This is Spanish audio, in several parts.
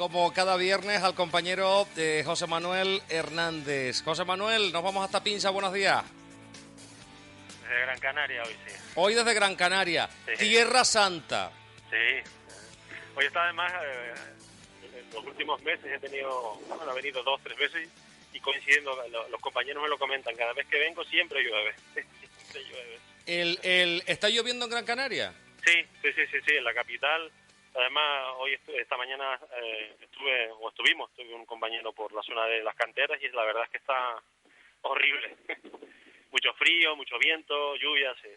como cada viernes, al compañero José Manuel Hernández. José Manuel, nos vamos hasta Pinza, buenos días. Desde Gran Canaria hoy, sí. Hoy desde Gran Canaria, sí. Tierra Santa. Sí. Hoy está además, en los últimos meses he venido 2 o 3 veces y coincidiendo, los compañeros me lo comentan, cada vez que vengo siempre llueve. Siempre llueve. ¿Está lloviendo en Gran Canaria? Sí, en la capital. Además, hoy esta mañana estuve un compañero por la zona de las canteras y la verdad es que está horrible. Mucho frío, mucho viento, lluvia, sí.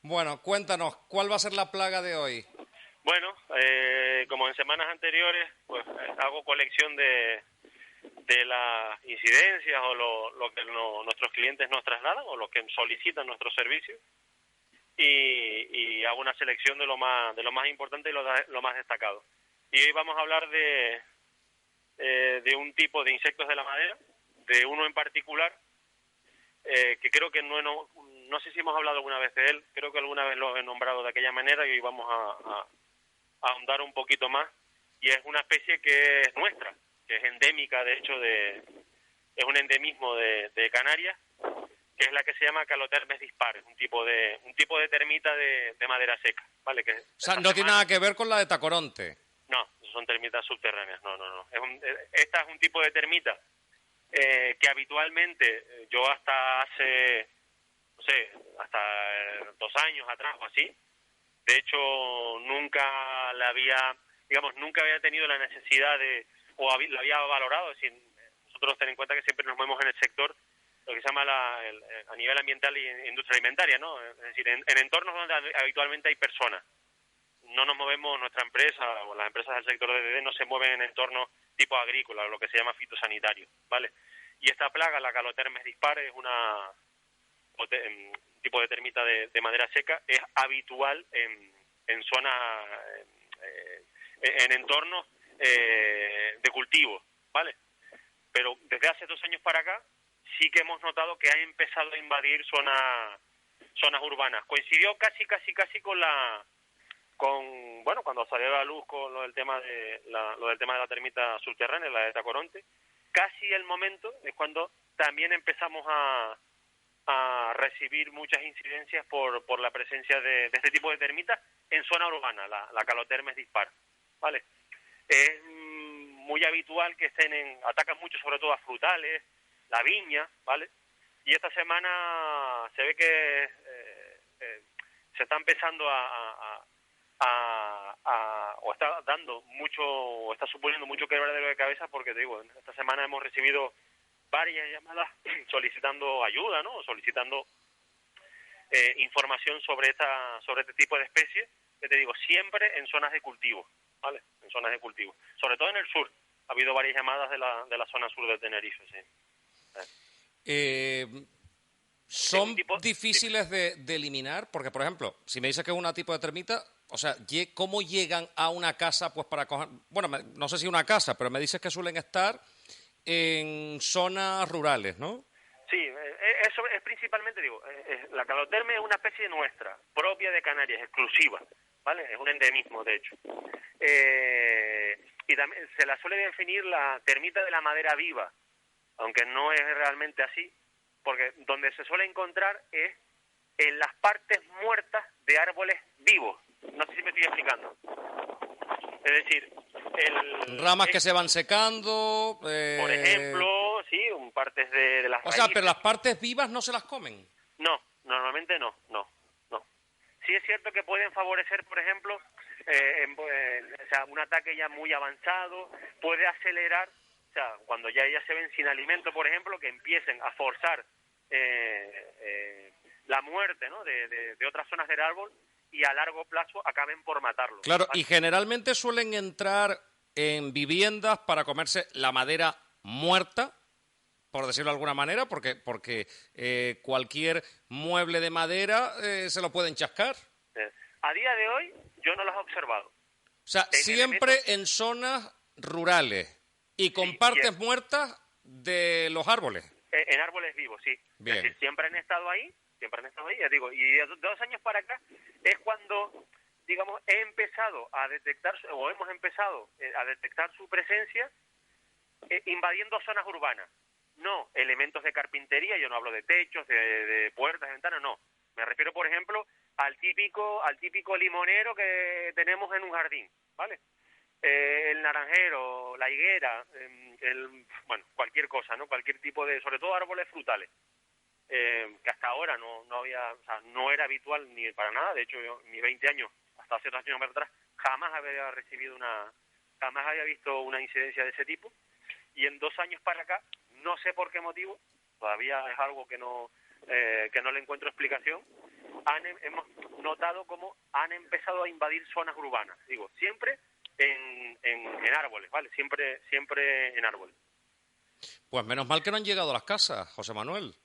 Bueno, cuéntanos, ¿cuál va a ser la plaga de hoy? Bueno, como en semanas anteriores, pues hago colección de las incidencias o lo que nuestros clientes nos trasladan o lo que solicitan nuestros servicios y hago una selección de lo más importante y lo más destacado. Y hoy vamos a hablar de un tipo de insectos de la madera, de uno en particular, que creo que no sé si hemos hablado alguna vez de él, creo que alguna vez lo he nombrado de aquella manera y hoy vamos a ahondar un poquito más. Y es una especie que es nuestra, que es endémica, de hecho, es un endemismo de Canarias, que es la que se llama Calotermes dispar, un tipo de termita de madera seca, ¿vale? Que o sea, no tiene nada que ver con la de Tacoronte. No, son termitas subterráneas, no. Esta es un tipo de termita que habitualmente yo hasta hace, no sé, hasta 2 años atrás o así, de hecho nunca había tenido la necesidad la había valorado. Es decir, nosotros ten en cuenta que siempre nos movemos en el sector, lo que se llama a nivel ambiental e industria alimentaria, ¿no? Es decir, en entornos donde habitualmente hay personas. No nos movemos, nuestra empresa o las empresas del sector de DD no se mueven en entornos tipo agrícola, lo que se llama fitosanitario, ¿vale? Y esta plaga, la Calotermes dispar, es un tipo de termita de madera seca, es habitual en zonas, en entornos de cultivo, ¿vale? Pero desde hace 2 años para acá sí que hemos notado que ha empezado a invadir zonas urbanas. Coincidió casi cuando salió a la luz con lo del tema de la termita subterránea, la de Tacoronte, casi el momento es cuando también empezamos a recibir muchas incidencias por la presencia de este tipo de termitas en zona urbana, la Calotermes dispar, ¿vale? Es muy habitual que atacan mucho sobre todo a frutales, la viña, ¿vale? Y esta semana se ve que se está empezando o está dando mucho, o está suponiendo mucho quebradero de cabeza, porque te digo, esta semana hemos recibido varias llamadas solicitando ayuda, ¿no? Solicitando información sobre este tipo de especies, que te digo, siempre en zonas de cultivo, ¿vale? En zonas de cultivo, sobre todo en el sur. Ha habido varias llamadas de la zona sur de Tenerife, sí. ¿Son difíciles de eliminar? Porque, por ejemplo, si me dices que es un tipo de termita, o sea, ¿cómo llegan a una casa pues para coger? Bueno, no sé si una casa, pero me dices que suelen estar en zonas rurales, ¿no? Sí, eso es principalmente, la Caloterme es una especie nuestra, propia de Canarias, exclusiva, ¿vale? Es un endemismo, de hecho. Y también se la suele definir la termita de la madera viva, aunque no es realmente así, porque donde se suele encontrar es en las partes muertas de árboles vivos. No sé si me estoy explicando. Es decir, ramas que se van secando. Por ejemplo, sí, partes de las raíces. O sea, pero las partes vivas no se las comen. No, normalmente no. Sí es cierto que pueden favorecer, por ejemplo, o sea, un ataque ya muy avanzado, puede acelerar, o sea, cuando ya se ven sin alimento, por ejemplo, que empiecen a forzar la muerte, ¿no? de otras zonas del árbol y a largo plazo acaben por matarlo. Claro, ¿vale? Y generalmente suelen entrar en viviendas para comerse la madera muerta, por decirlo de alguna manera, porque cualquier mueble de madera se lo pueden chascar. A día de hoy yo no las he observado. O sea, siempre en zonas rurales y con partes muertas de los árboles. En árboles vivos, sí. Bien. Es decir, siempre han estado ahí, ya digo, y de 2 años para acá es cuando digamos, he empezado a detectar, o hemos empezado a detectar su presencia invadiendo zonas urbanas. No elementos de carpintería, yo no hablo de techos, de puertas, de ventanas, no. Me refiero, por ejemplo, al típico limonero que tenemos en un jardín, ¿vale? El naranjero, la higuera, bueno, cualquier cosa, ¿no? Cualquier tipo de, sobre todo árboles frutales, que hasta ahora no había, o sea, no era habitual ni para nada. De hecho, yo, mis 20 años, hasta hace 2 años atrás, jamás había visto una incidencia de ese tipo. Y en 2 años para acá, no sé por qué motivo, todavía es algo que no le encuentro explicación, hemos notado cómo han empezado a invadir zonas urbanas. Digo, siempre en árboles, ¿vale? Siempre en árboles. Pues menos mal que no han llegado a las casas, José Manuel.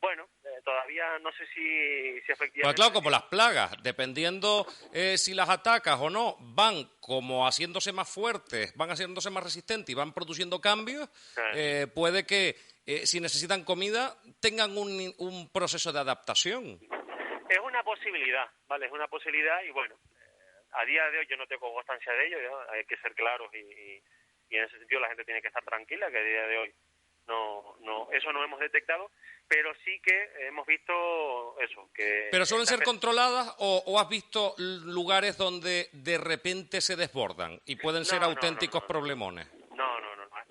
Bueno, todavía no sé si efectivamente... Pues claro, como las plagas, dependiendo si las atacas o no, van como haciéndose más fuertes, van haciéndose más resistentes y van produciendo cambios, puede que si necesitan comida tengan un proceso de adaptación. Es una posibilidad, ¿vale? Es una posibilidad y bueno, a día de hoy yo no tengo constancia de ello, ¿no? Hay que ser claros y en ese sentido la gente tiene que estar tranquila, que a día de hoy eso no hemos detectado, pero sí que hemos visto eso. ¿Pero suelen ser controladas o has visto lugares donde de repente se desbordan y pueden ser auténticos problemones? No.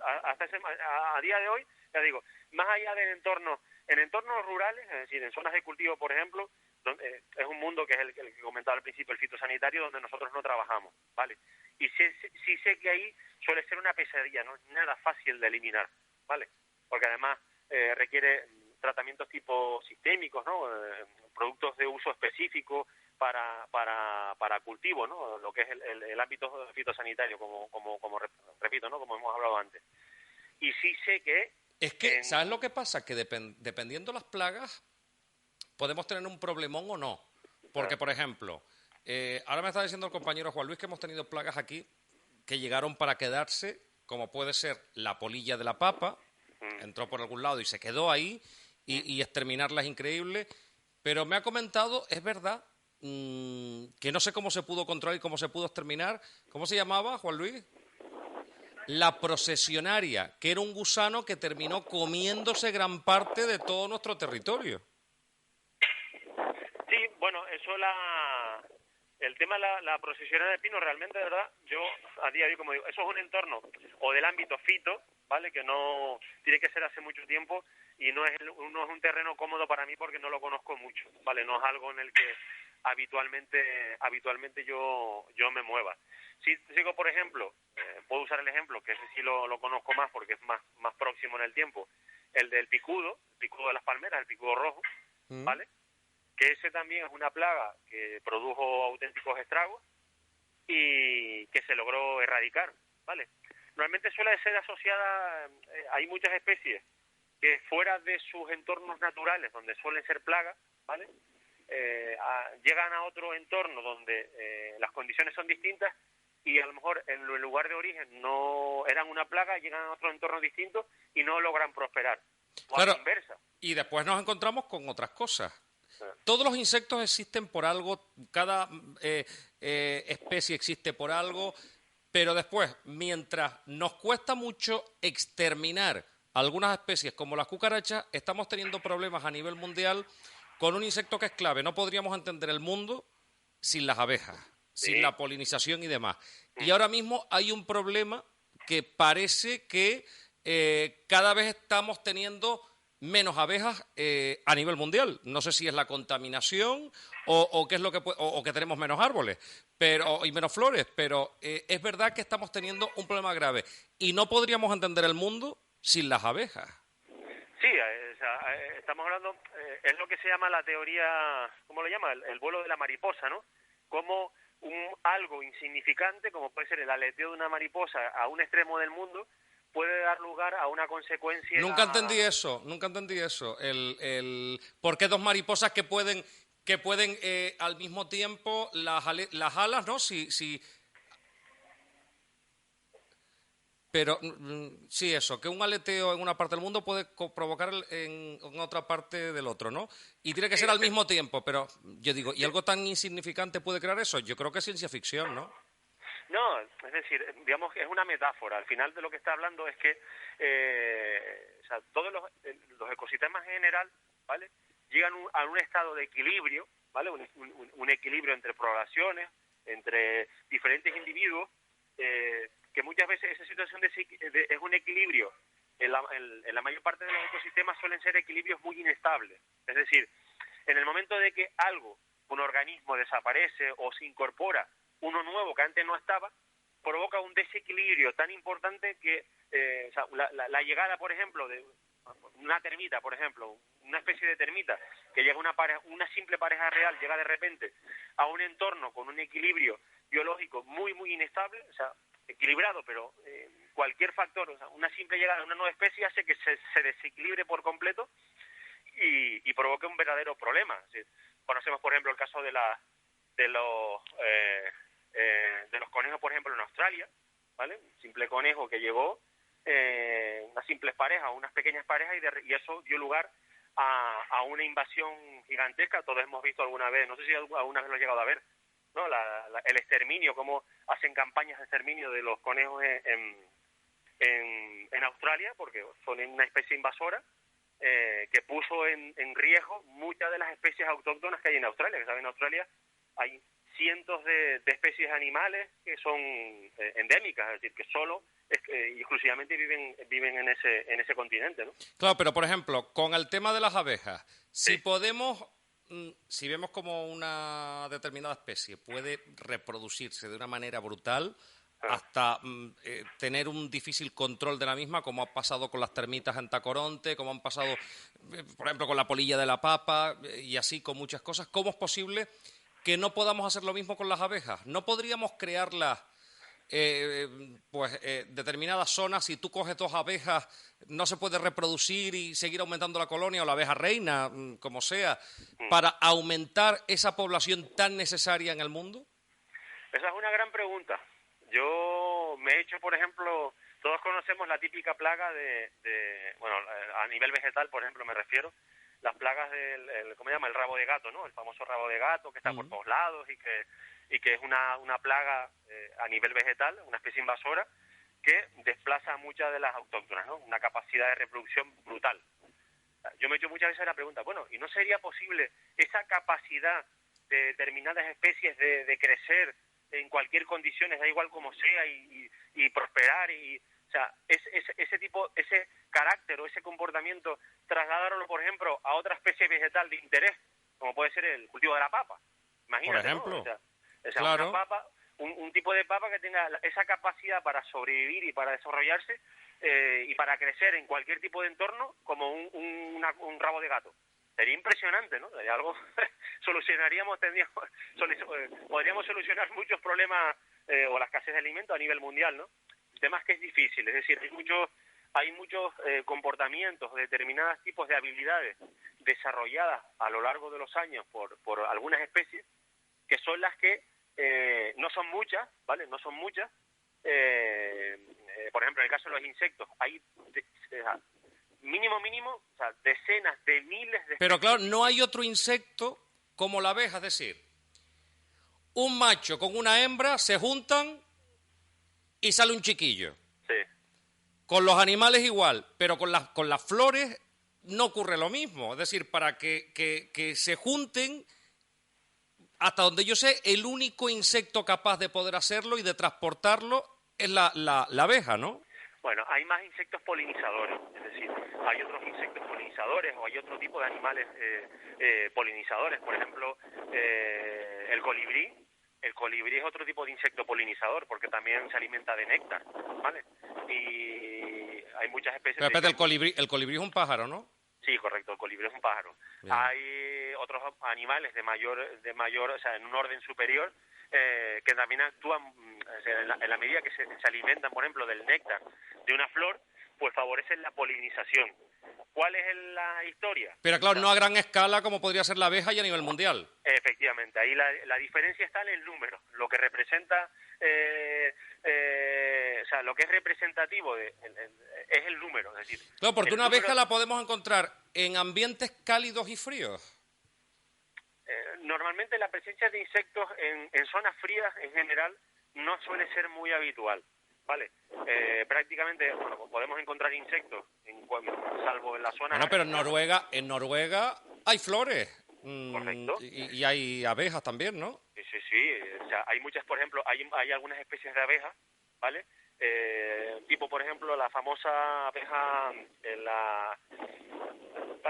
A día de hoy, ya digo, más allá del entorno, en entornos rurales, es decir, en zonas de cultivo, por ejemplo, es un mundo que es el que comentaba al principio, el fitosanitario, donde nosotros no trabajamos, ¿vale? Y sí sé que ahí suele ser una pesadilla, no es nada fácil de eliminar, ¿vale? Porque además requiere tratamientos tipo sistémicos, ¿no? Productos de uso específico para cultivo, ¿no? Lo que es el ámbito fitosanitario, como repito, ¿no? Como hemos hablado antes. Y sí sé que... Es que, ¿sabes lo que pasa? Que dependiendo las plagas, podemos tener un problemón o no. Porque, por ejemplo, ahora me está diciendo el compañero Juan Luis que hemos tenido plagas aquí que llegaron para quedarse, como puede ser la polilla de la papa, entró por algún lado y se quedó ahí, y exterminarla es increíble. Pero me ha comentado, es verdad, que no sé cómo se pudo controlar y cómo se pudo exterminar. ¿Cómo se llamaba, Juan Luis? La procesionaria, que era un gusano que terminó comiéndose gran parte de todo nuestro territorio. Sí, bueno, el tema de la procesionaria de pino, realmente, de verdad, yo a día de hoy, como digo, eso es un entorno o del ámbito fito, ¿vale? Que no tiene que ser hace mucho tiempo y no es un terreno cómodo para mí porque no lo conozco mucho, ¿vale? No es algo en el que habitualmente yo me mueva. Si digo, por ejemplo, puedo usar el ejemplo, que ese sí lo conozco más porque es más próximo en el tiempo, el del picudo, el picudo de las palmeras, el picudo rojo, ¿vale? Que ese también es una plaga que produjo auténticos estragos y que se logró erradicar, ¿vale? Normalmente suele ser asociada, hay muchas especies que fuera de sus entornos naturales, donde suelen ser plagas, ¿vale? Llegan a otro entorno donde las condiciones son distintas y a lo mejor en el lugar de origen no eran una plaga, llegan a otro entorno distinto y no logran prosperar. O claro, a la inversa. Y después nos encontramos con otras cosas. Todos los insectos existen por algo, cada especie existe por algo, pero después, mientras nos cuesta mucho exterminar algunas especies como las cucarachas, estamos teniendo problemas a nivel mundial con un insecto que es clave. No podríamos entender el mundo sin las abejas, sin la polinización y demás. Y ahora mismo hay un problema que parece que cada vez estamos teniendo menos abejas a nivel mundial. No sé si es la contaminación o qué es lo que o que tenemos menos árboles y menos flores, pero es verdad que estamos teniendo un problema grave y no podríamos entender el mundo sin las abejas. Sí, estamos hablando, es lo que se llama la teoría, ¿cómo lo llama? El vuelo de la mariposa, ¿no? Como algo insignificante, como puede ser el aleteo de una mariposa a un extremo del mundo, puede dar lugar a una consecuencia... Nunca entendí eso. ¿Por qué dos mariposas que pueden al mismo tiempo las alas, ¿no? Pero sí, eso, que un aleteo en una parte del mundo puede provocar en otra parte del otro, ¿no? Y tiene que ser al mismo tiempo, pero yo digo, ¿y algo tan insignificante puede crear eso? Yo creo que es ciencia ficción, ¿no? No, es decir, digamos que es una metáfora. Al final de lo que está hablando es que o sea, todos los ecosistemas en general, ¿vale? Llegan a un estado de equilibrio, ¿vale? Un equilibrio entre poblaciones, entre diferentes individuos, que muchas veces esa situación es un equilibrio. En la mayor parte de los ecosistemas suelen ser equilibrios muy inestables. Es decir, en el momento de que un organismo desaparece o se incorpora uno nuevo que antes no estaba, provoca un desequilibrio tan importante que o sea, la llegada, por ejemplo, de una termita, por ejemplo, una especie de termita que llega una simple pareja real, llega de repente a un entorno con un equilibrio biológico muy, muy inestable, o sea, equilibrado, pero cualquier factor, o sea, una simple llegada de una nueva especie hace que se desequilibre por completo y provoque un verdadero problema. Es decir, conocemos, por ejemplo, el caso de los conejos, por ejemplo, en Australia, ¿vale? Un simple conejo que llegó, unas simples parejas, unas pequeñas parejas, y eso dio lugar a una invasión gigantesca. Todos hemos visto alguna vez, no sé si alguna vez lo he llegado a ver, ¿no? El exterminio, cómo hacen campañas de exterminio de los conejos en Australia, porque son una especie invasora, que puso en riesgo muchas de las especies autóctonas que hay en Australia. Que saben, en Australia hay cientos de especies animales que son endémicas, es decir, que solo y exclusivamente viven en ese continente, ¿no? Claro, pero por ejemplo, con el tema de las abejas, si Sí. podemos, si vemos como una determinada especie puede reproducirse de una manera brutal hasta tener un difícil control de la misma, como ha pasado con las termitas en Tacoronte, como han pasado, por ejemplo, con la polilla de la papa y así con muchas cosas, ¿cómo es posible que no podamos hacer lo mismo con las abejas? ¿No podríamos crearlas determinadas zonas? Si tú coges 2 abejas, no se puede reproducir y seguir aumentando la colonia, o la abeja reina, como sea, para aumentar esa población tan necesaria en el mundo? Esa es una gran pregunta. Yo me he hecho, por ejemplo, todos conocemos la típica plaga bueno, a nivel vegetal, por ejemplo, me refiero, las plagas ¿cómo se llama? El rabo de gato, ¿no? El famoso rabo de gato que está por todos lados y que es una plaga a nivel vegetal, una especie invasora que desplaza a muchas de las autóctonas, ¿no? Una capacidad de reproducción brutal. Yo me he hecho muchas veces la pregunta, bueno, ¿y no sería posible esa capacidad de determinadas especies de crecer en cualquier condición, da igual como sea, y prosperar, o sea, ese carácter o ese comportamiento, trasladarlo, por ejemplo, a otra especie vegetal de interés, como puede ser el cultivo de la papa? Imagínate, por ejemplo, ¿no? O sea, claro. una papa, un tipo de papa que tenga esa capacidad para sobrevivir y para desarrollarse y para crecer en cualquier tipo de entorno, como un rabo de gato. Sería impresionante, ¿no? Sería algo podríamos solucionar muchos problemas o la escasez de alimentos a nivel mundial, ¿no? El tema es que es difícil, es decir, hay muchos comportamientos, determinados tipos de habilidades desarrolladas a lo largo de los años por algunas especies, que son las que no son muchas, ¿vale? No son muchas. Por ejemplo, en el caso de los insectos, hay mínimo, o sea, decenas de miles de especies. Pero claro, no hay otro insecto como la abeja, es decir, un macho con una hembra se juntan y sale un chiquillo. Sí. Con los animales igual, pero con las flores no ocurre lo mismo. Es decir, para que se junten, hasta donde yo sé, el único insecto capaz de poder hacerlo y de transportarlo es la abeja, ¿no? Bueno, hay más insectos polinizadores, es decir, hay otros insectos polinizadores o hay otro tipo de animales polinizadores. Por ejemplo, el colibrí. El colibrí es otro tipo de insecto polinizador porque también se alimenta de néctar, ¿vale? Y hay muchas especies... Pero espérate, el colibrí es un pájaro, ¿no? Sí, correcto, el colibrí es un pájaro. Bien. Hay otros animales de mayor, o sea, en un orden superior, que también actúan, o sea, en la medida que se alimentan, por ejemplo, del néctar de una flor, pues favorecen la polinización. ¿Cuál es la historia? Pero claro, no a gran escala como podría ser la abeja y a nivel mundial. Efectivamente, ahí la diferencia está en el número, lo que representa, o sea, lo que es representativo es el número, es decir... Claro, porque una número, abeja la podemos encontrar en ambientes cálidos y fríos. Normalmente la presencia de insectos en zonas frías, en general, no suele ser muy habitual, ¿vale? Prácticamente, bueno, podemos encontrar insectos, salvo en la zona... Bueno, pero en Noruega hay flores. Correcto. Y hay abejas también, ¿no? Sí. O sea, hay muchas, por ejemplo, hay algunas especies de abejas, ¿vale? Tipo, por ejemplo, la famosa abeja,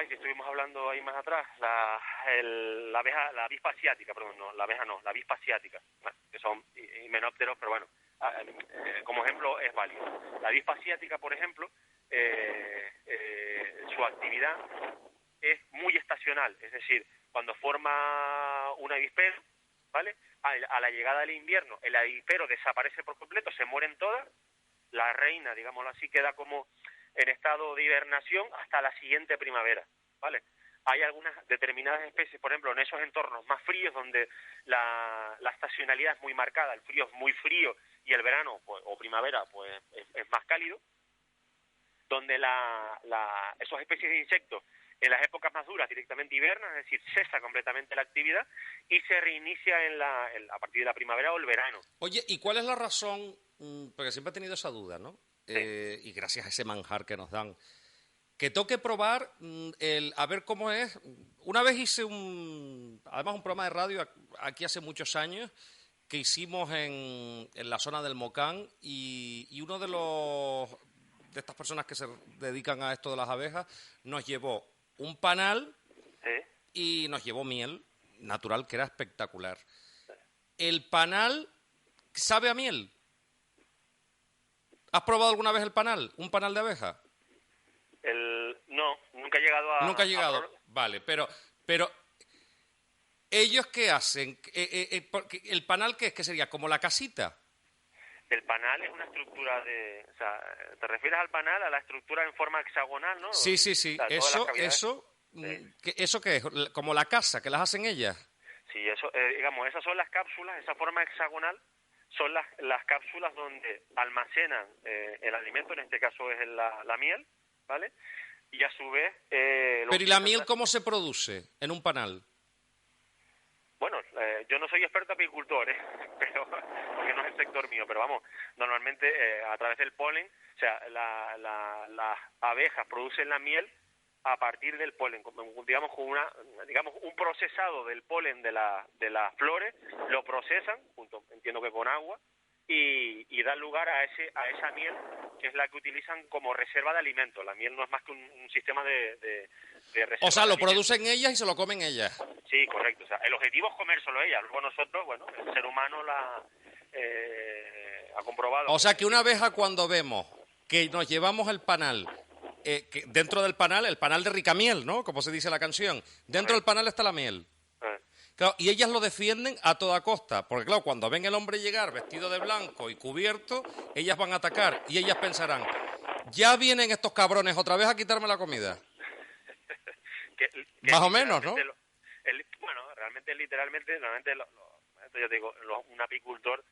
que estuvimos hablando ahí más atrás, la abeja, la avispa asiática, perdón, no, la abeja no, la avispa asiática, bueno, que son himenópteros, pero bueno, como ejemplo es válido. La avispa asiática, por ejemplo, su actividad es muy estacional, es decir, cuando forma un avispero, ¿vale? A la llegada del invierno, el avispero desaparece por completo, se mueren todas, la reina, digámoslo así, queda como en estado de hibernación hasta la siguiente primavera, ¿vale? Hay algunas determinadas especies, por ejemplo, en esos entornos más fríos donde la estacionalidad es muy marcada, el frío es muy frío y el verano pues, o primavera pues es más cálido, donde esas especies de insectos en las épocas más duras directamente hibernan, es decir, cesa completamente la actividad y se reinicia a partir de la primavera o el verano. Oye, ¿y cuál es la razón? Porque siempre he tenido esa duda, ¿no? Sí. Y gracias a ese manjar que nos dan, que toque probar a ver cómo es. Una vez hice además un programa de radio aquí hace muchos años que hicimos en la zona del Mocán y uno de estas personas que se dedican a esto de las abejas nos llevó un panal y nos llevó miel natural que era espectacular. El panal sabe a miel. ¿Has probado alguna vez el panal? ¿Un panal de abeja? No, nunca he llegado a... Nunca he llegado. Vale, pero ¿ellos qué hacen? ¿El panal qué es? ¿Qué sería? ¿Como la casita? El panal es una estructura de... O sea, ¿te refieres al panal, a la estructura en forma hexagonal, no? Sí. O sea, ¿Eso qué es? ¿Como la casa, que las hacen ellas? Sí, eso, digamos, esas son las cápsulas, esa forma hexagonal son las cápsulas donde almacenan el alimento, en este caso es la miel, ¿vale? Y a su vez... Pero ¿y la miel cómo se produce en un panal? Bueno, yo no soy experto apicultor, pero porque no es el sector mío, pero vamos, normalmente a través del polen, o sea, las abejas producen la miel a partir del polen, digamos un procesado del polen de las flores, lo procesan, entiendo que con agua, y dan lugar a esa miel que es la que utilizan como reserva de alimento. La miel no es más que un sistema de reserva. O sea, lo de producen ellas y se lo comen ellas. Sí, correcto. O sea, el objetivo es comérselo ellas. Luego nosotros, bueno, el ser humano ha comprobado. O sea, que una abeja cuando vemos que nos llevamos el panal, que dentro del panal, el panal de ricamiel, ¿no? Como se dice la canción. Dentro del panal está la miel. Claro, y ellas lo defienden a toda costa, porque claro, cuando ven el hombre llegar vestido de blanco y cubierto, ellas van a atacar y ellas pensarán, ya vienen estos cabrones otra vez a quitarme la comida. Más o menos, ¿no? Bueno, literalmente, yo te digo, un apicultor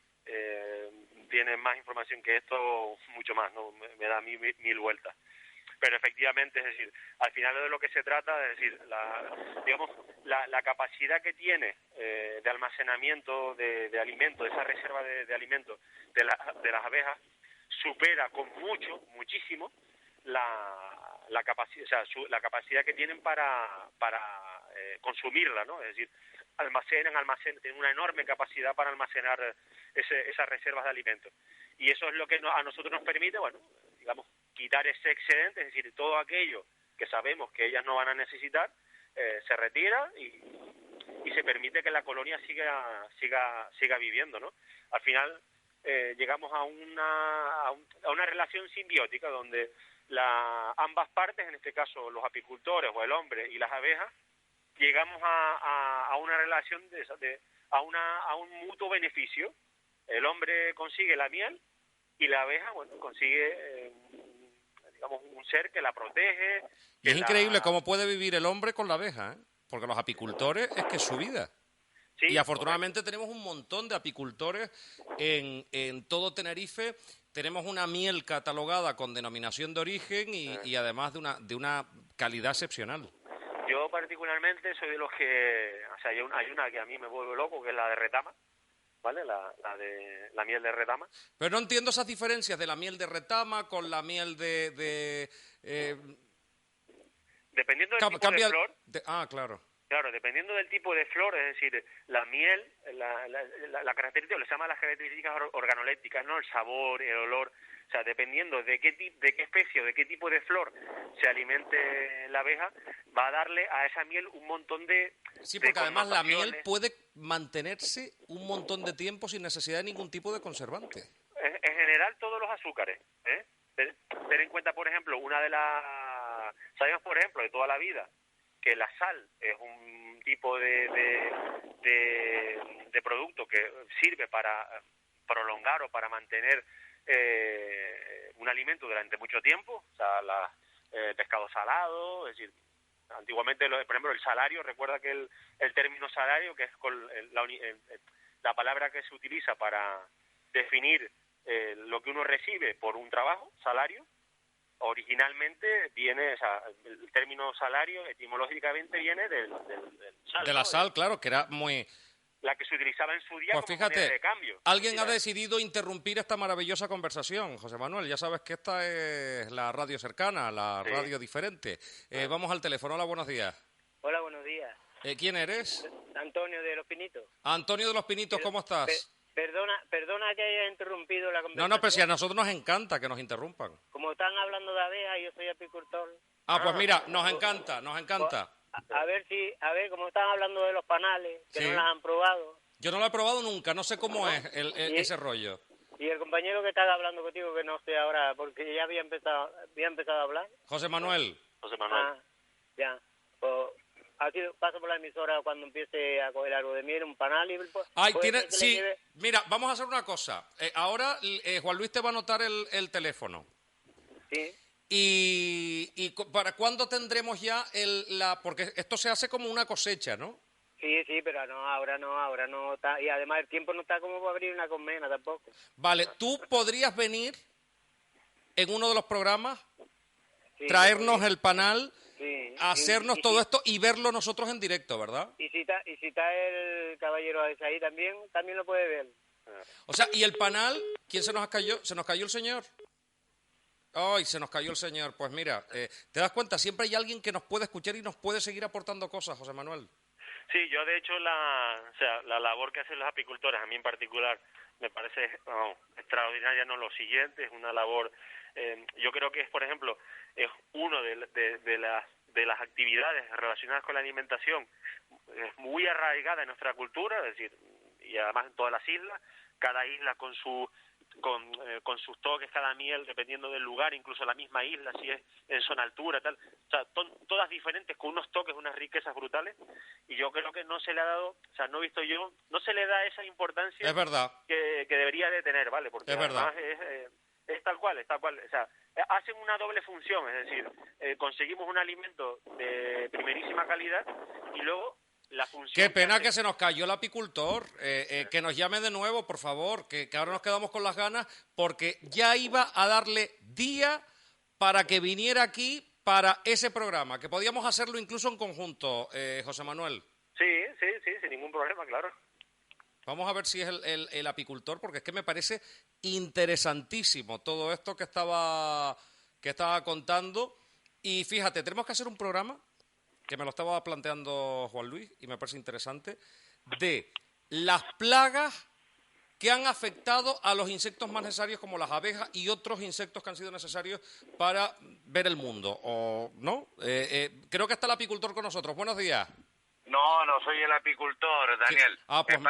tiene más información que esto, mucho más, ¿no? Me da mil vueltas. Pero efectivamente, es decir, al final de lo que se trata, es decir, la capacidad que tiene de almacenamiento de alimentos, de esa reserva de alimentos de las abejas, supera con muchísimo la capacidad, o sea, la capacidad que tienen para consumirla, ¿no? Es decir, almacenan, tienen una enorme capacidad para almacenar esas reservas de alimentos. Y eso es lo que a nosotros nos permite, bueno, digamos, quitar ese excedente, es decir, todo aquello que sabemos que ellas no van a necesitar, se retira y se permite que la colonia siga viviendo, ¿no? Al final llegamos a una relación simbiótica donde ambas partes, en este caso los apicultores o el hombre y las abejas, llegamos a una relación a un mutuo beneficio. El hombre consigue la miel y la abeja, bueno, consigue digamos, un ser que la protege. Y es increíble cómo puede vivir el hombre con la abeja, ¿eh? Porque los apicultores es que es su vida. Sí, y afortunadamente tenemos un montón de apicultores en todo Tenerife tenemos una miel catalogada con denominación de origen y además de una calidad excepcional. Yo particularmente soy de los que, o sea, hay una que a mí me vuelve loco, que es la de retama, ¿vale? La miel de retama. Pero no entiendo esas diferencias de la miel de retama con la miel Dependiendo del tipo de flor. Claro. Claro, dependiendo del tipo de flor, es decir, la miel, la característica, le se llama las características organolépticas, ¿no? El sabor, el olor, o sea, dependiendo de qué especie o de qué tipo de flor se alimente la abeja, va a darle a esa miel un montón de... Sí, porque además la miel puede mantenerse un montón de tiempo sin necesidad de ningún tipo de conservante. En general, todos los azúcares, ¿eh? Ten en cuenta, por ejemplo, sabemos, por ejemplo, de toda la vida, que la sal es un tipo de producto que sirve para prolongar o para mantener un alimento durante mucho tiempo, o sea, pescado salado, es decir, antiguamente, por ejemplo, el salario, recuerda que el término salario, que es la palabra que se utiliza para definir lo que uno recibe por un trabajo, salario, originalmente viene, o sea, el término salario etimológicamente viene del sal, de la sal, claro, que era muy... La que se utilizaba en su día Pues como fíjate, moneda de cambio. alguien ha decidido interrumpir esta maravillosa conversación, José Manuel. Ya sabes que esta es la radio cercana, la radio diferente. Vamos al teléfono. Hola, buenos días. Hola, buenos días. ¿Quién eres? Antonio de Los Pinitos. Antonio de Los Pinitos, ¿cómo estás? Perdona que haya interrumpido la conversación. No, pero si a nosotros nos encanta que nos interrumpan. Como están hablando de abejas, yo soy apicultor. Pues mira, nos encanta. A ver, como están hablando de los panales, que no las han probado. Yo no lo he probado nunca, no sé cómo es ese rollo. Y el compañero que estaba hablando contigo, que no sé ahora, porque ya había empezado a hablar. José Manuel. Ya. Pues, paso por la emisora cuando empiece a coger algo de miel, un panal y... Mira, vamos a hacer una cosa. Ahora Juan Luis te va a anotar el teléfono. Sí. ¿Y para cuándo tendremos ya porque esto se hace como una cosecha, ¿no? Sí, pero ahora no está, y además el tiempo no está como para abrir una colmena tampoco. Vale, ¿tú podrías venir en uno de los programas, traernos el panal, hacernos todo esto y verlo nosotros en directo, ¿verdad? Y si está el caballero ahí también lo puede ver. O sea, ¿y el panal? ¿Quién se nos cayó? ¿Se nos cayó el señor? ¡Ay, se nos cayó el señor! Pues mira, ¿te das cuenta? Siempre hay alguien que nos puede escuchar y nos puede seguir aportando cosas, José Manuel. Sí, yo de hecho la labor que hacen los apicultores, a mí en particular, me parece extraordinaria, no lo siguiente, es una labor, yo creo que es, por ejemplo, es uno de las actividades relacionadas con la alimentación, es muy arraigada en nuestra cultura, es decir, y además en todas las islas, cada isla con sus toques, cada miel, dependiendo del lugar, incluso la misma isla, si es en zona altura, tal, o sea, todas diferentes, con unos toques, unas riquezas brutales, y yo creo que no se le ha dado, o sea, no he visto yo, no se le da esa importancia es verdad. que debería de tener, ¿vale? Porque es además es tal cual, o sea, hacen una doble función, es decir, conseguimos un alimento de primerísima calidad y luego la función... Qué pena que se nos cayó el apicultor, que nos llame de nuevo, por favor, que ahora nos quedamos con las ganas, porque ya iba a darle día para que viniera aquí para ese programa, que podíamos hacerlo incluso en conjunto, José Manuel. Sí, sin ningún problema, claro. Vamos a ver si es el apicultor, porque es que me parece interesantísimo todo esto que estaba contando. Y fíjate, tenemos que hacer un programa, que me lo estaba planteando Juan Luis, y me parece interesante, de las plagas que han afectado a los insectos más necesarios, como las abejas y otros insectos que han sido necesarios para ver el mundo, ¿o no? Creo que está el apicultor con nosotros. Buenos días. No soy el apicultor, Daniel.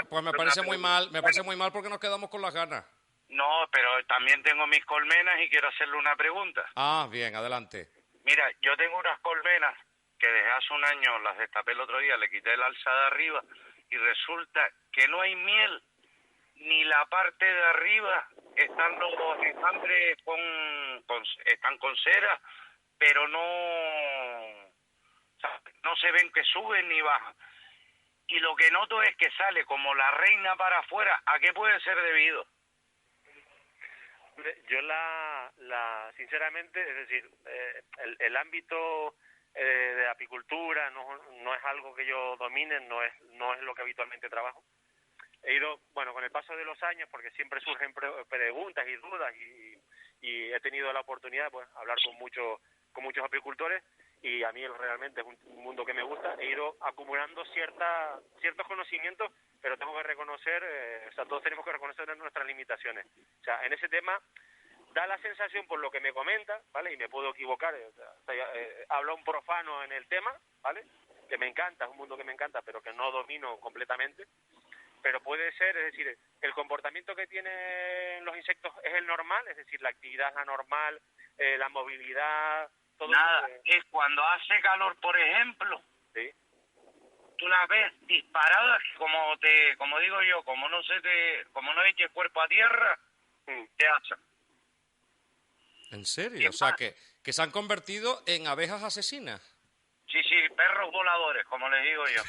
Pues me parece muy mal, porque nos quedamos con las ganas. No, pero también tengo mis colmenas y quiero hacerle una pregunta. Bien, adelante. Mira, yo tengo unas colmenas que desde hace un año las destapé el otro día, le quité el alza de arriba y resulta que no hay miel, ni la parte de arriba están los estambres están con cera, pero no se ven que suben ni bajan. Y lo que noto es que sale como la reina para afuera. ¿A qué puede ser debido? Yo sinceramente, es decir, el ámbito de apicultura no es algo que yo domine, no es lo que habitualmente trabajo. He ido, bueno, con el paso de los años, porque siempre surgen preguntas y dudas y he tenido la oportunidad de hablar con muchos apicultores, y a mí realmente es un mundo que me gusta. He ido acumulando ciertos conocimientos, pero tengo que reconocer, todos tenemos que reconocer nuestras limitaciones. O sea, en ese tema da la sensación, por lo que me comenta, ¿vale? Y me puedo equivocar, habla un profano en el tema, ¿vale? Que me encanta, es un mundo que me encanta, pero que no domino completamente. Pero puede ser, es decir, el comportamiento que tienen los insectos es el normal, es decir, la actividad es anormal, la movilidad, todo. Nada, es cuando hace calor, por ejemplo, sí, tú las ves disparadas, como digo yo, como no eches cuerpo a tierra, te hacen. ¿En serio? O sea, que se han convertido en abejas asesinas. Sí, perros voladores, como les digo yo.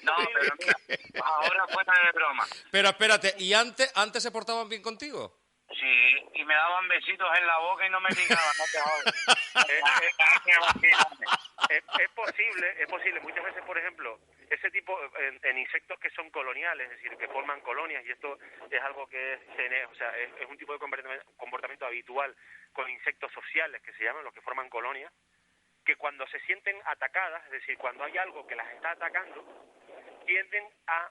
No, pero mira, ahora fuera de broma. Pero espérate, ¿y antes se portaban bien contigo? Sí, y me daban besitos en la boca y no me picaban, no te jodas. Es posible. Muchas veces, por ejemplo, ese tipo, en insectos que son coloniales, es decir, que forman colonias, y esto es algo que es un tipo de comportamiento habitual con insectos sociales, que se llaman, los que forman colonias, que cuando se sienten atacadas, es decir, cuando hay algo que las está atacando, tienden a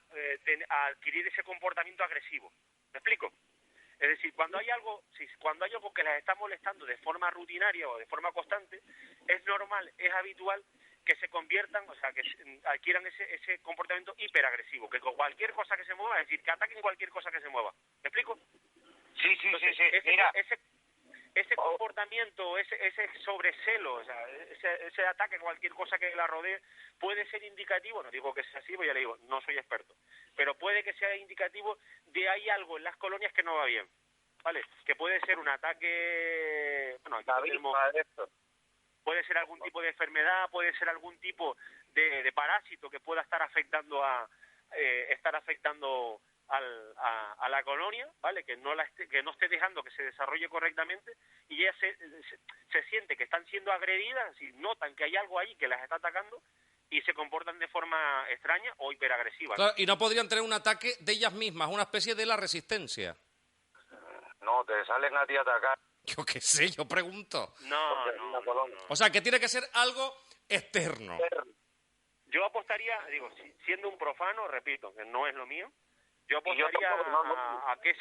adquirir ese comportamiento agresivo. ¿Me explico? Es decir, cuando hay algo que las está molestando de forma rutinaria o de forma constante, es normal, es habitual que se conviertan, o sea, que adquieran ese comportamiento hiperagresivo, que con cualquier cosa que se mueva, es decir, que ataquen cualquier cosa que se mueva. ¿Me explico? Sí. Entonces, Mira, ese comportamiento, ese sobrecelo, o sea, ese ataque a cualquier cosa que la rodee, puede ser indicativo, no digo que sea así, porque ya le digo, no soy experto, pero puede que sea indicativo de hay algo en las colonias que no va bien, ¿vale? Que puede ser un ataque, bueno, puede ser algún tipo de enfermedad, puede ser algún tipo de parásito que pueda estar afectando a la colonia, ¿vale? Que no esté dejando que se desarrolle correctamente, y ellas se siente que están siendo agredidas, si notan que hay algo ahí que las está atacando, y se comportan de forma extraña o hiperagresiva. Claro, y no podrían tener un ataque de ellas mismas, una especie de la resistencia. No, te salen a ti a atacar. Yo qué sé, yo pregunto. No. O sea, que tiene que ser algo externo. Yo apostaría, siendo un profano, repito, que no es lo mío, yo apostaría a que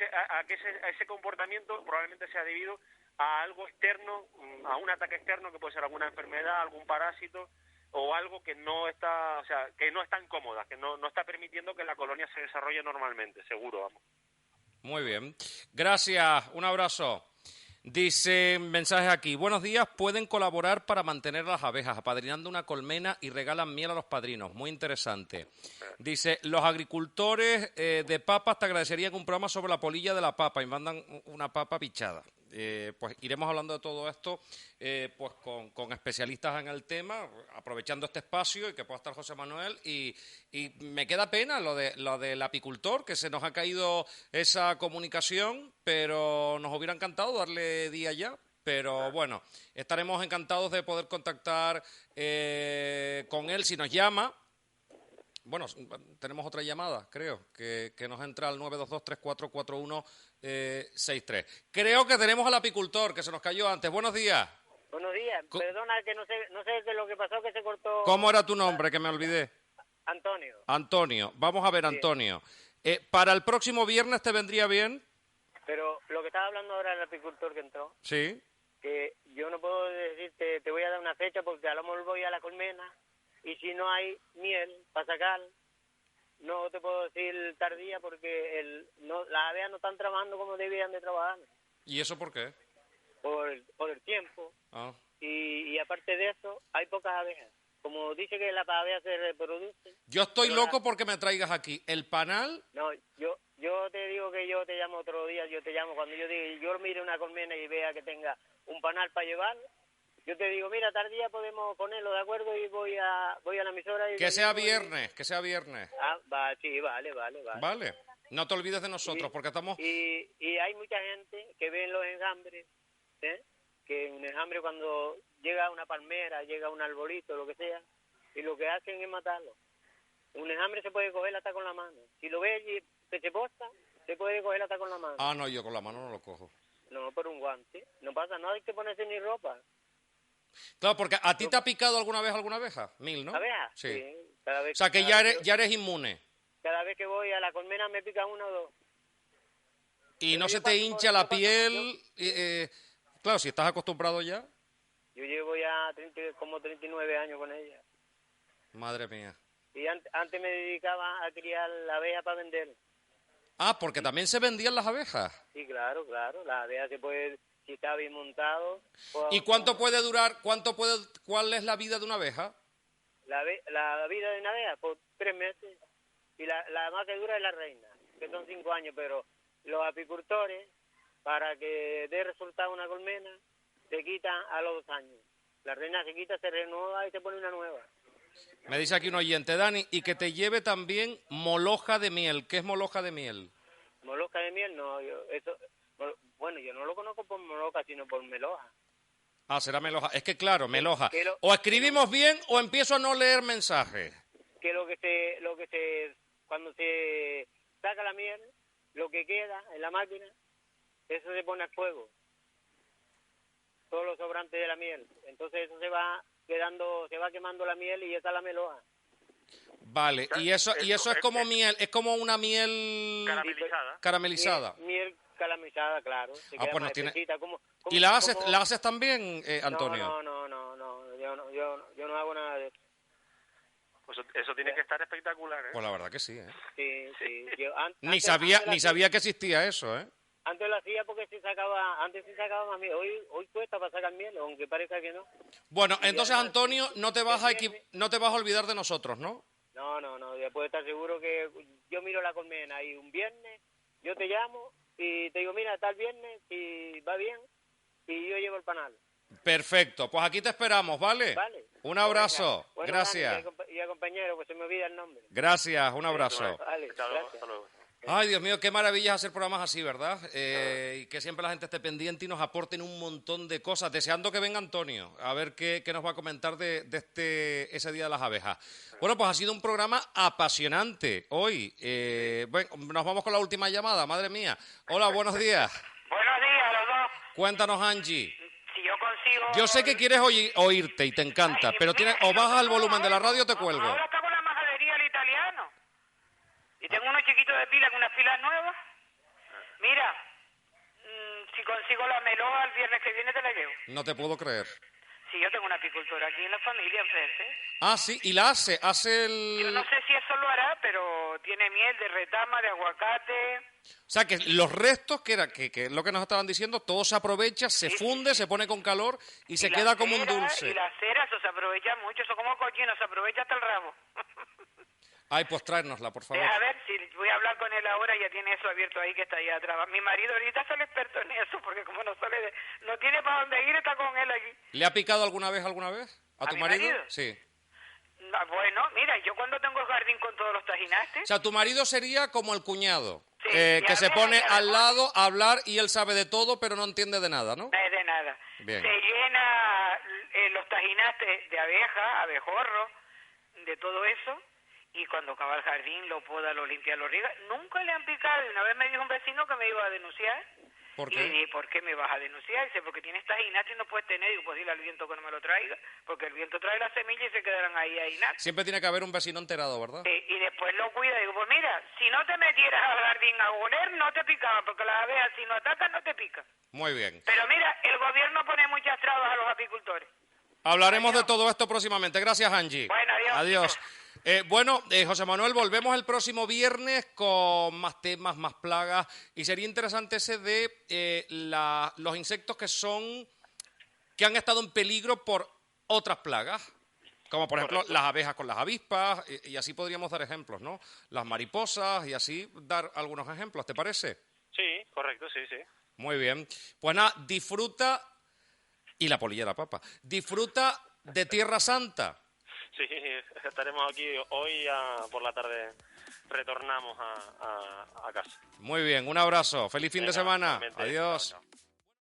ese comportamiento probablemente sea debido a algo externo, a un ataque externo, que puede ser alguna enfermedad, algún parásito, o algo que no está, que no está cómoda, que no está permitiendo que la colonia se desarrolle normalmente, seguro, vamos. Muy bien. Gracias, un abrazo. Dice mensaje aquí: buenos días, pueden colaborar para mantener las abejas, apadrinando una colmena y regalan miel a los padrinos. Muy interesante. Dice, los agricultores de papas te agradecerían un programa sobre la polilla de la papa y mandan una papa pichada. Pues iremos hablando de todo esto pues con especialistas en el tema, aprovechando este espacio y que pueda estar José Manuel. Y me queda pena lo del apicultor, que se nos ha caído esa comunicación, pero nos hubiera encantado darle día ya. Pero bueno, estaremos encantados de poder contactar con él si nos llama. Bueno, tenemos otra llamada, creo, que nos entra al 922-3441-63. Creo que tenemos al apicultor, que se nos cayó antes. Buenos días. Buenos días. Perdona, que no sé qué es lo que pasó, que se cortó. ¿Cómo era tu nombre, que me olvidé? Antonio. Antonio. Vamos a ver, sí. Antonio. ¿Para el próximo viernes te vendría bien? Pero lo que estaba hablando ahora el apicultor que entró. Sí. Que yo no puedo decirte, te voy a dar una fecha, porque a lo mejor voy a la colmena. Y si no hay miel para sacar, no te puedo decir tardía, porque las abejas no están trabajando como debían de trabajar. ¿Y eso por qué? Por el tiempo. Ah. Y aparte de eso, hay pocas abejas. Como dice que las abejas se reproducen. Yo estoy loco porque me traigas aquí el panal. No, yo te digo que yo te llamo otro día, yo te llamo cuando yo mire una colmena y vea que tenga un panal para llevar. Yo te digo, mira, tal día podemos ponerlo de acuerdo y voy a la emisora. Y que sea viernes. Ah, sí, vale. Vale. No te olvides de nosotros, porque estamos... Y hay mucha gente que ve en los enjambres, que un enjambre cuando llega a una palmera, llega a un arbolito, lo que sea, y lo que hacen es matarlo. Un enjambre se puede coger hasta con la mano. Si lo ves y que te posta, se puede coger hasta con la mano. Ah, no, yo con la mano no lo cojo. No, por un guante. No pasa nada, hay que ponerse ni ropa. Claro, porque ¿a ti te ha picado alguna vez alguna abeja? ¿no? ¿Abeja? Sí. Cada vez, O sea, que ya eres inmune. Cada vez que voy a la colmena me pica una o dos. Y Pero no yo se te paso hincha por la eso, piel. Claro, si estás acostumbrado ya. Yo llevo ya como 39 años con ella. Madre mía. Y antes me dedicaba a criar la abeja para vender. Ah, porque también se vendían las abejas. Sí, claro. La abeja se puede, si está bien montado. Pues, ¿Y cuánto puede durar? ¿Cuál es la vida de una abeja? La vida de una abeja, por 3 meses. Y la más que dura es la reina, que son 5 años. Pero los apicultores, para que dé resultado una colmena, se quitan a los 2 años. La reina se quita, se renueva y se pone una nueva. Me dice aquí un oyente, Dani, y que te lleve también moloja de miel. ¿Qué es moloja de miel? Moloja de miel, no, bueno, yo no lo conozco por moloja, sino por meloja. Ah, será meloja. Es que claro, meloja. Que O escribimos bien o empiezo a no leer mensajes. Que cuando se saca la miel, lo que queda en la máquina, eso se pone al fuego. Todos los sobrantes de la miel. Entonces eso se va quemando la miel y esa es la meloja. Vale, y eso es como miel, es como una miel caramelizada. Miel caramelizada, claro. Pues no tiene. Como, ¿Y la haces también, Antonio? No, yo no hago nada de eso. Pues eso tiene que estar espectacular, ¿eh? Pues la verdad que sí, ¿eh? Sí. Ni sabía que existía eso, ¿eh? Antes lo hacía porque antes se sacaba más miel. Hoy cuesta para sacar miel, aunque parezca que no. Bueno, entonces, Antonio, no te vas a olvidar de nosotros, ¿no? No, ya puedes estar seguro que yo miro la colmena y un viernes yo te llamo y te digo, mira, tal viernes, si va bien, y yo llevo el panal. Perfecto, pues aquí te esperamos, ¿vale? Vale. Un abrazo, Bueno, gracias. y a compañero, pues se me olvida el nombre. Gracias, un abrazo. Vale, Hasta gracias. luego. Ay, Dios mío, qué maravilla es hacer programas así, ¿verdad? Y que siempre la gente esté pendiente y nos aporten un montón de cosas. Deseando que venga Antonio, a ver qué nos va a comentar de ese Día de las Abejas. Bueno, pues ha sido un programa apasionante hoy. Bueno, nos vamos con la última llamada, madre mía. Hola, buenos días. Buenos días a los dos. Cuéntanos, Angie. Si yo consigo... Yo sé que quieres oírte y te encanta, pero o bajas el volumen de la radio o te cuelgo. Ahora está con la majadería el italiano. Y tengo unos chiquitos de pila con unas pilas nuevas. Mira, si consigo la meloa el viernes que viene te la llevo. No te puedo creer. Sí, yo tengo una apicultora aquí en la familia enfrente. Ah, sí, y la hace el... Yo no sé si eso lo hará, pero tiene miel de retama, de aguacate. O sea, que los restos, que es lo que nos estaban diciendo, todo se aprovecha, se funde, se pone con calor y se queda como un dulce. Y la cera, eso se aprovecha mucho, eso como cochino, se aprovecha hasta el rabo. Ay, pues tráenosla, por favor. A ver, si voy a hablar con él ahora, ya tiene eso abierto ahí que está ahí atrás. Mi marido ahorita es el experto en eso, porque como no tiene para dónde ir, está con él aquí. ¿Le ha picado alguna vez ¿A tu mi marido? marido? Sí. Bueno, mira, yo cuando tengo el jardín con todos los tajinastes... O sea, tu marido sería como el cuñado, Sí, que se pone al lado a hablar y él sabe de todo, pero no entiende de nada, ¿no? No es de nada. Bien. Se llena los tajinastes de abeja, abejorro, de todo eso, y cuando acaba el jardín lo poda, lo limpia, lo riega. Nunca le han picado. Y una vez me dijo un vecino que me iba a denunciar. ¿Por Y qué? le dije, ¿por qué me vas a denunciar? Dice, porque tienes tajinastes y no puedes tener. Digo, pues dile al viento que no me lo traiga, porque el viento trae las semillas y se quedarán ahí nada. Siempre tiene que haber un vecino enterado, ¿verdad? Y después lo cuida. Digo, pues mira, si no te metieras al jardín a oler, no te picaba, porque las abejas si no atacan, no te pican. Muy bien. Pero mira, el gobierno pone muchas trabas a los apicultores. Hablaremos de todo esto próximamente. Gracias, Angie. Bueno, adiós. Adiós. José Manuel, volvemos el próximo viernes con más temas, más plagas, y sería interesante ese de los insectos que han estado en peligro por otras plagas, como por ejemplo las abejas con las avispas, y así podríamos dar ejemplos, ¿no? Las mariposas, y así dar algunos ejemplos, ¿te parece? Sí, correcto, sí. Muy bien. Pues nada, disfruta, y la polilla de la papa, disfruta de Tierra Santa. Sí, estaremos aquí hoy por la tarde retornamos a casa. Muy bien, un abrazo. Feliz fin de semana. Igualmente. Adiós. Chao, chao.